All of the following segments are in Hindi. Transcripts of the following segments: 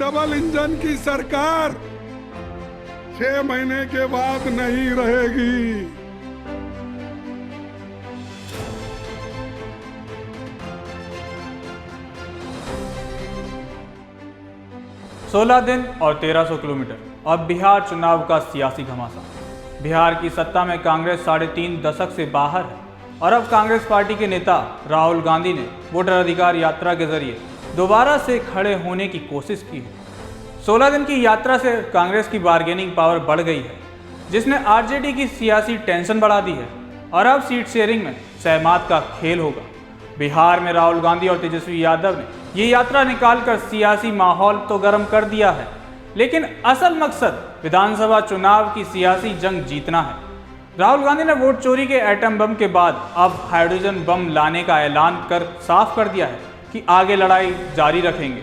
डबल इंजन की सरकार 6 महीने के बाद नहीं रहेगी। 16 दिन और 1300 किलोमीटर। अब बिहार चुनाव का सियासी घमासान। बिहार की सत्ता में कांग्रेस 3.5 दशक से बाहर है और अब कांग्रेस पार्टी के नेता राहुल गांधी ने वोटर अधिकार यात्रा के जरिए दोबारा से खड़े होने की कोशिश की है। 16 दिन की यात्रा से कांग्रेस की बार्गेनिंग पावर बढ़ गई है, जिसने आरजेडी की सियासी टेंशन बढ़ा दी है और अब सीट शेयरिंग में सहमत का खेल होगा। बिहार में राहुल गांधी और तेजस्वी यादव ने ये यात्रा निकालकर सियासी माहौल तो गर्म कर दिया है, लेकिन असल मकसद विधानसभा चुनाव की सियासी जंग जीतना है। राहुल गांधी ने वोट चोरी के एटम बम के बाद अब हाइड्रोजन बम लाने का ऐलान कर साफ कर दिया है कि आगे लड़ाई जारी रखेंगे।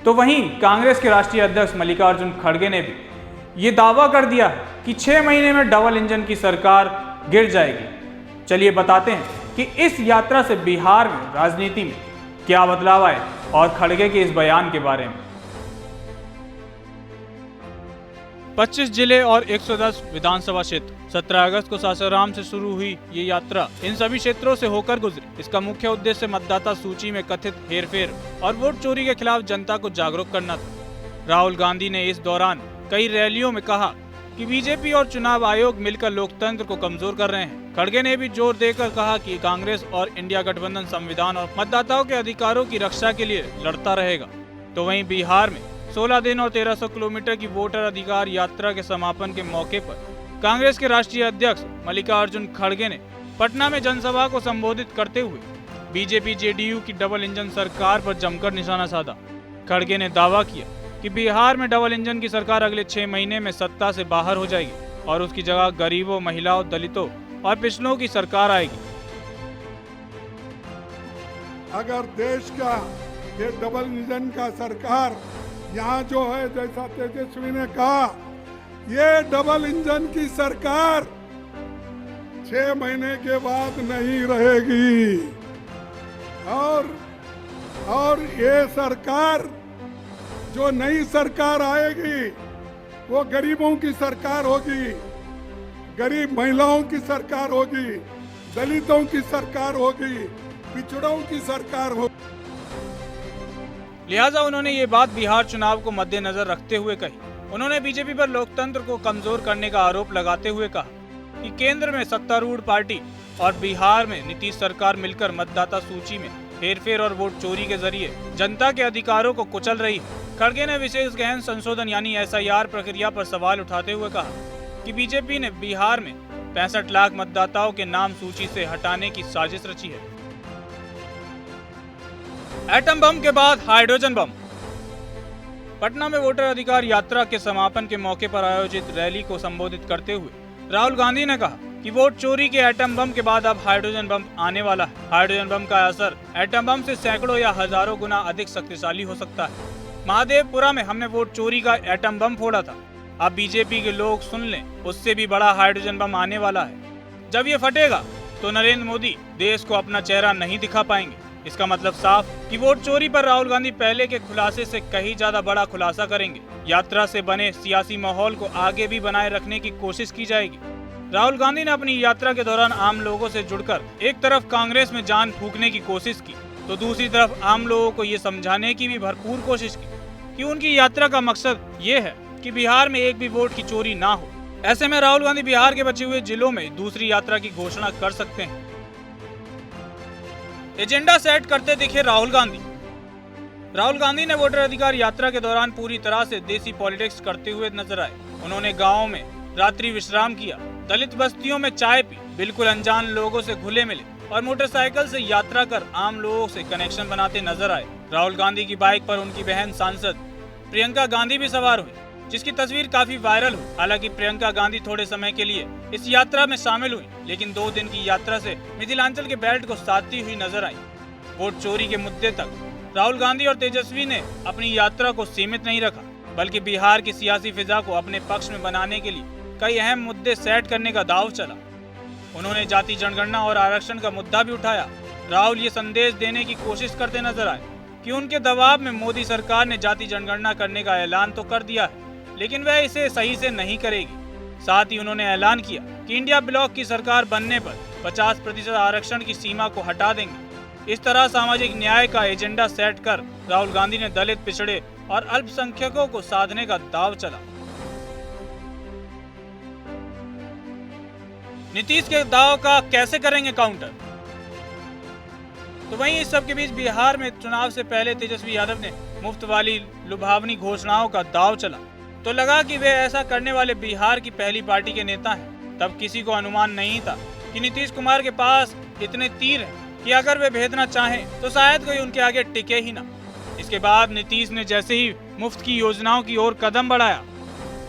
तो वहीं कांग्रेस के राष्ट्रीय अध्यक्ष मल्लिकार्जुन खड़गे ने भी ये दावा कर दिया है कि 6 महीने में डबल इंजन की सरकार गिर जाएगी। चलिए बताते हैं कि इस यात्रा से बिहार में राजनीति में क्या बदलाव आए और खड़गे के इस बयान के बारे में। 25 जिले और 110 विधानसभा क्षेत्र। 17 अगस्त को सासाराम से शुरू हुई ये यात्रा इन सभी क्षेत्रों से होकर गुजरी। इसका मुख्य उद्देश्य मतदाता सूची में कथित हेरफेर और वोट चोरी के खिलाफ जनता को जागरूक करना था। राहुल गांधी ने इस दौरान कई रैलियों में कहा कि बीजेपी और चुनाव आयोग मिलकर लोकतंत्र को कमजोर कर रहे हैं। खड़गे ने भी जोर देकर कहा कि कांग्रेस और इंडिया गठबंधन संविधान और मतदाताओं के अधिकारों की रक्षा के लिए लड़ता रहेगा। तो वहीं बिहार में 16 दिन और 1300 किलोमीटर की वोटर अधिकार यात्रा के समापन के मौके पर कांग्रेस के राष्ट्रीय अध्यक्ष मल्लिकार्जुन खड़गे ने पटना में जनसभा को संबोधित करते हुए बीजेपी जेडीयू की डबल इंजन सरकार पर जमकर निशाना साधा। खड़गे ने दावा किया कि बिहार में डबल इंजन की सरकार अगले 6 महीने में सत्ता से बाहर हो जाएगी और उसकी जगह गरीबों, महिलाओं, दलितों और पिछड़ों की सरकार आएगी। अगर देश का ये डबल इंजन का सरकार यहाँ जो है, जैसा तेजस्वी ने कहा, ये डबल इंजन की सरकार 6 महीने के बाद नहीं रहेगी और ये सरकार जो नई सरकार आएगी वो गरीबों की सरकार होगी, गरीब महिलाओं की सरकार होगी, दलितों की सरकार होगी, पिछड़ों की सरकार होगी। लिहाजा उन्होंने ये बात बिहार चुनाव को मद्देनजर रखते हुए कही। उन्होंने बीजेपी पर लोकतंत्र को कमजोर करने का आरोप लगाते हुए कहा कि केंद्र में सत्तारूढ़ पार्टी और बिहार में नीतीश सरकार मिलकर मतदाता सूची में हेरफेर और वोट चोरी के जरिए जनता के अधिकारों को कुचल रही है। खड़गे ने विशेष गहन संशोधन यानी SIR प्रक्रिया पर सवाल उठाते हुए कहा कि बीजेपी ने बिहार में 65 लाख मतदाताओं के नाम सूची से हटाने की साजिश रची है। एटम बम के बाद हाइड्रोजन बम। पटना में वोटर अधिकार यात्रा के समापन के मौके पर आयोजित रैली को संबोधित करते हुए राहुल गांधी ने कहा कि वोट चोरी के एटम बम के बाद अब हाइड्रोजन बम आने वाला है। हाइड्रोजन बम का असर एटम बम से सैकड़ों या हजारों गुना अधिक शक्तिशाली हो सकता है। महादेवपुरा में हमने वोट चोरी का एटम बम फोड़ा था। अब बीजेपी के लोग सुन लें, उससे भी बड़ा हाइड्रोजन बम आने वाला है। जब ये फटेगा तो नरेंद्र मोदी देश को अपना चेहरा नहीं दिखा पाएंगे। इसका मतलब साफ कि वोट चोरी पर राहुल गांधी पहले के खुलासे से कहीं ज्यादा बड़ा खुलासा करेंगे। यात्रा से बने सियासी माहौल को आगे भी बनाए रखने की कोशिश की जाएगी। राहुल गांधी ने अपनी यात्रा के दौरान आम लोगों से जुड़कर एक तरफ कांग्रेस में जान फूंकने की कोशिश की तो दूसरी तरफ आम लोगों को ये समझाने की भी भरपूर कोशिश की कि उनकी यात्रा का मकसद ये है कि बिहार में एक भी वोट की चोरी ना हो। ऐसे में राहुल गांधी बिहार के बचे हुए जिलों में दूसरी यात्रा की घोषणा कर सकते हैं। एजेंडा सेट करते दिखे राहुल गांधी। राहुल गांधी ने वोटर अधिकार यात्रा के दौरान पूरी तरह से देसी पॉलिटिक्स करते हुए नजर आए। उन्होंने गाँव में रात्रि विश्राम किया, दलित बस्तियों में चाय पी, बिल्कुल अनजान लोगों से घुले मिले और मोटरसाइकिल से यात्रा कर आम लोगों से कनेक्शन बनाते नजर आए। राहुल गांधी की बाइक पर उनकी बहन सांसद प्रियंका गांधी भी सवार हुई, जिसकी तस्वीर काफी वायरल हुई। हालांकि प्रियंका गांधी थोड़े समय के लिए इस यात्रा में शामिल हुई, लेकिन 2 दिन की यात्रा से मिथिलांचल के बेल्ट को साधती हुई नजर आई। वोट चोरी के मुद्दे तक राहुल गांधी और तेजस्वी ने अपनी यात्रा को सीमित नहीं रखा, बल्कि बिहार की सियासी फिजा को अपने पक्ष में बनाने के लिए कई अहम मुद्दे सेट करने का दाव चला। उन्होंने जाति जनगणना और आरक्षण का मुद्दा भी उठाया। राहुल ये संदेश देने की कोशिश करते नजर आए कि उनके दबाव में मोदी सरकार ने जाति जनगणना करने का ऐलान तो कर दिया है, लेकिन वह इसे सही से नहीं करेगी। साथ ही उन्होंने ऐलान किया कि इंडिया ब्लॉक की सरकार बनने पर 50% आरक्षण की सीमा को हटा देंगे। इस तरह सामाजिक न्याय का एजेंडा सेट कर राहुल गांधी ने दलित, पिछड़े और अल्पसंख्यकों को साधने का दाव चला। नीतीश के दाव का कैसे करेंगे काउंटर? तो वहीं इस सब के बीच बिहार में चुनाव से पहले तेजस्वी यादव ने मुफ्त वाली लुभावनी घोषणाओं का दाव चला, तो लगा कि वे ऐसा करने वाले बिहार की पहली पार्टी के नेता हैं। तब किसी को अनुमान नहीं था कि नीतीश कुमार के पास इतने तीर हैं कि अगर वे भेदना चाहें तो शायद कोई उनके आगे टिके ही ना। इसके बाद नीतीश ने जैसे ही मुफ्त की योजनाओं की ओर कदम बढ़ाया,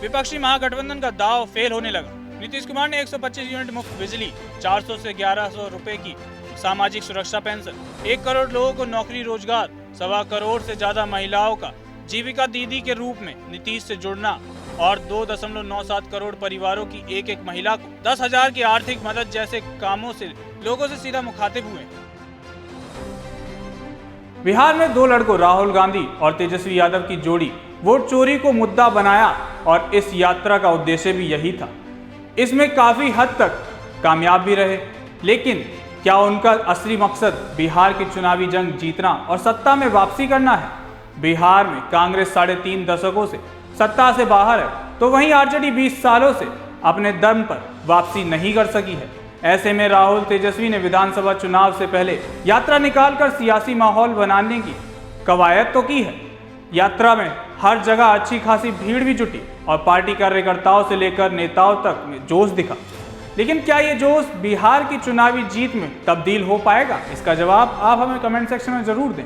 विपक्षी महागठबंधन का दाव फेल होने लगा। नीतीश कुमार ने 125 यूनिट मुफ्त बिजली, 400 से 1100 रुपए की सामाजिक सुरक्षा पेंशन, 1 करोड़ लोगों को नौकरी रोजगार, 1.25 करोड़ से ज्यादा महिलाओं का जीविका दीदी के रूप में नीतीश से जुड़ना और 2.97 करोड़ परिवारों की एक महिला को 10,000 की आर्थिक मदद जैसे कामों से लोगों से सीधा मुखातिब हुए। बिहार में दो लड़कों राहुल गांधी और तेजस्वी यादव की जोड़ी वोट चोरी को मुद्दा बनाया और इस यात्रा का उद्देश्य भी यही था। इसमें काफी हद तक कामयाब भी रहे, लेकिन क्या उनका असली मकसद बिहार की चुनावी जंग जीतना और सत्ता में वापसी करना है? बिहार में कांग्रेस 3.5 दशकों से सत्ता से बाहर है, तो वहीं आरजेडी 20 सालों से अपने दम पर वापसी नहीं कर सकी है। ऐसे में राहुल तेजस्वी ने विधानसभा चुनाव से पहले यात्रा निकालकर सियासी माहौल बनाने की कवायद तो की है। यात्रा में हर जगह अच्छी खासी भीड़ भी जुटी और पार्टी कार्यकर्ताओं से लेकर नेताओं तक में जोश दिखा। लेकिन क्या ये जोश बिहार की चुनावी जीत में तब्दील हो पाएगा? इसका जवाब आप हमें कमेंट सेक्शन में जरूर दें।